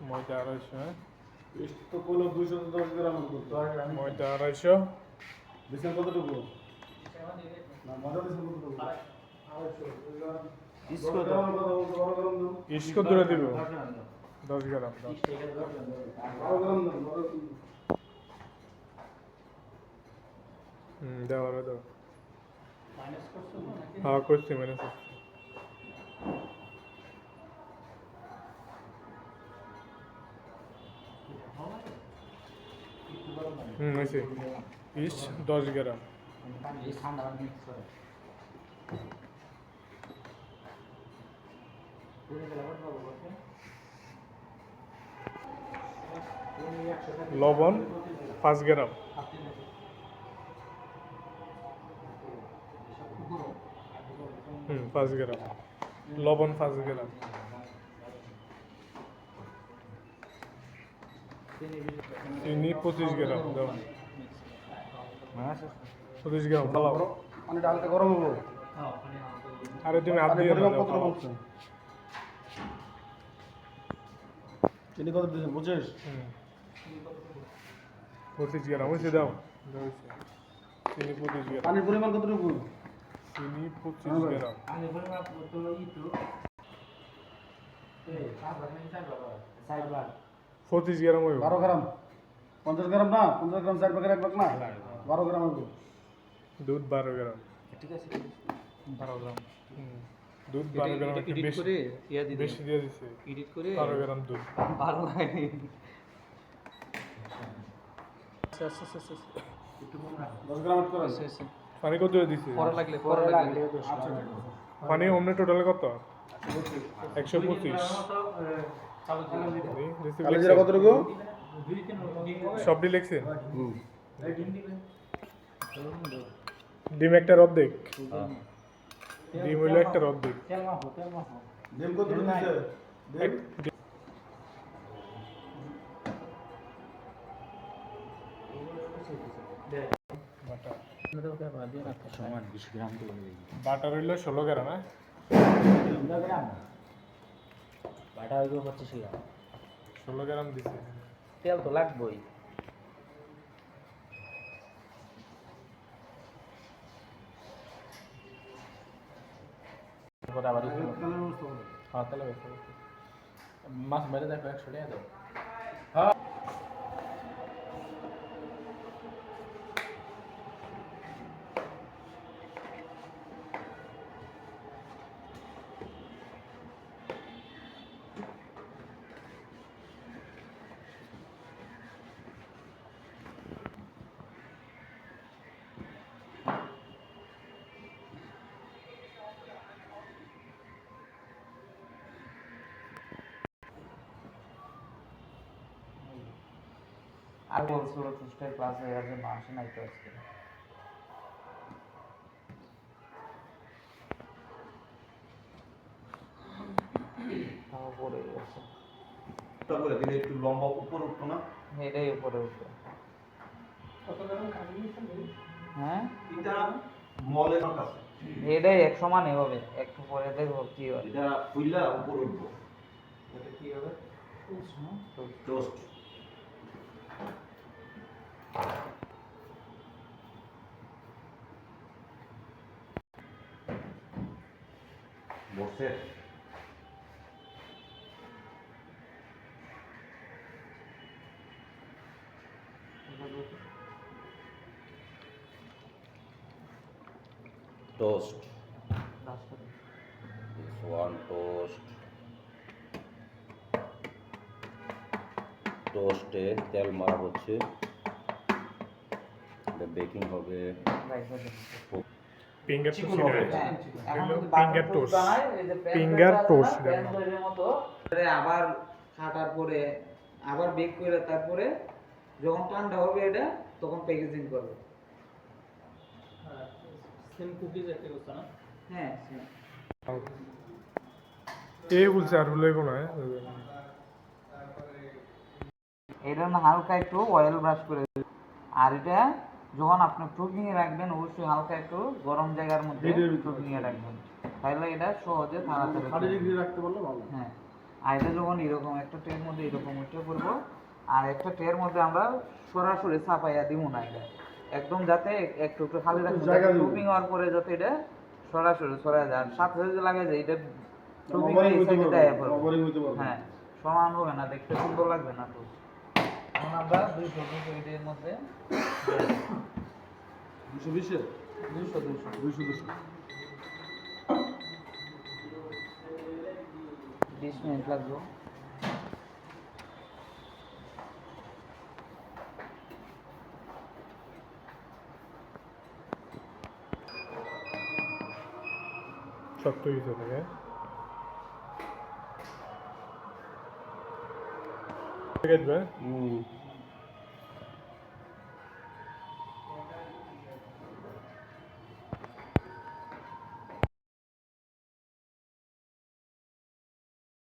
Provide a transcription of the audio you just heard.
ময়দা 250, হ্যাঁ ইস্ট তো কইলো 210 গ্রাম করতে ময়দা 250, দিছেন কতটুকু না ময়দা দিছেন কতটুকু ইস্ট কত? ইস্ট কত দূরে দিব 10 গ্রাম দাও। 12 গ্রাম দাও দাও আরো দাও। হ্যাঁ করছি মাইনাস করছি। হয়েছে ইস্ট 10 গ্রাম। ঠান্ডা পানি মিক্স করে লবণ 5 গ্রাম। 5 গ্রাম লবণ 5 গ্রাম। চিনি 25 গ্রাম দাও। 25 গ্রাম ফালাও। পানিটা হালকা গরম হবো আরে তুমি হাত দিয়ে দাও কত ফালাও। বলছো চিনি কত দিছেন 25 25 গ্রাম হয়েছে দাও দাও হয়েছে। চিনি 25 গ্রাম। পানির পরিমাণ কতটুকু চিনি 25 গ্রাম। আমি বললাম তো ইটু সাইডবার 25 গ্রাম হইব। 12 গ্রাম 50 গ্রাম না 50 গ্রাম সাইড ভাগে রাখবেন না 12 গ্রাম হবে দুধ 12 গ্রাম। ঠিক আছে 12 গ্রাম দুধ 12 গ্রাম একটু এডিট বেশি করে ইয়া দিদি বেশি দিয়ে দিছে। এডিট করে 12 গ্রাম দুধ। ভালো লাগে আচ্ছা আচ্ছা আচ্ছা একটু মনে রাখ 10 গ্রাম এড করেন আচ্ছা আচ্ছা পানি কত দিয়ে দিছে? পরে লাগলে পানি অমনে টোটাল কত? 125। কালিজিরা কতটুকু সবটি লিখছে। ডিম একটা অর্ধেক। ডিম হইলো একটা অর্ধেক। ডিম কতটুকু দিছে ডিম সমান 20 গ্রাম করে বাটার হইলো 16 গ্রাম। হ্যাঁ গ্রাম বাটা হইব 25 গ্রাম 16 গ্রাম দিছে। তেল তো লাগবেই আবার হ্যাঁ তাহলে মাছ মেরে দেখো 100 টাকা দাও আর বলছিল টুস্টার ক্লাস হয়ে গেছে মাসে নাই তো আজকে তাও পড়ে গেছে তারপরে দিলে একটু লম্বা উপর উঠতো না এটাই উপরে উঠবে হ্যাঁ এটা মলের কাছে এটাই এক সমানই হবে একটু পরে দেখবো কি হয় এটা ফুইলা উপর উঠবো এটা কি হবে টোস্ট বসে toast this one toasté তেল মারা হচ্ছে এটা বেকিং হবে ফিঙ্গার চিকন টোস্ট। হবে। Finger toast. ফিঙ্গার টোস্ট মতো আবার কাটার পরে আবার বেক করে তারপরে যখন ঠান্ডা হবে এটা তখন প্যাকেজিং করবে সেম কুকিজ একটা করতে না হ্যাঁ সেম এই বলছে আর হলো কোনো এটা না হালকা একটু অয়েল ব্রাশ করে দেবেন। আর এটা যখন আপনি টুকিং এ রাখবেন অবশ্যই হালকা একটু গরম জায়গার মধ্যে টুকিং এ রাখবেন তাহলে এটা সহজে তাড়াতাড়ি 30 ডিগ্রি রাখতে পারলে ভালো। হ্যাঁ, আর এটা যখন এরকম একটা ট্রের মধ্যে এরকম উঠে পড়বো, আর একটা ট্রের মধ্যে আমরা সরাসরি চাপাইয়া দিব না এটা, একদম যাতে একটু একটু খালি রাখবো, জায়গা দিব। টুপিং হওয়ার পরে যাতে এটা সরাসরি সরা যায়, আর সাথে সাথে লাগে যে এটা টুপিং Overing এই হইতে সাইডে পারবে, দেয়া পড়বে। overing হইতে পারবে। হ্যাঁ, সমান হবে না, দেখতে সুন্দর লাগবে না। তো এখন আমরা 200 এর মধ্যে 220 এর 200 200 20 মিনিট লাগবে। শক্ত হয়েছে থাকে ঠিক আছে।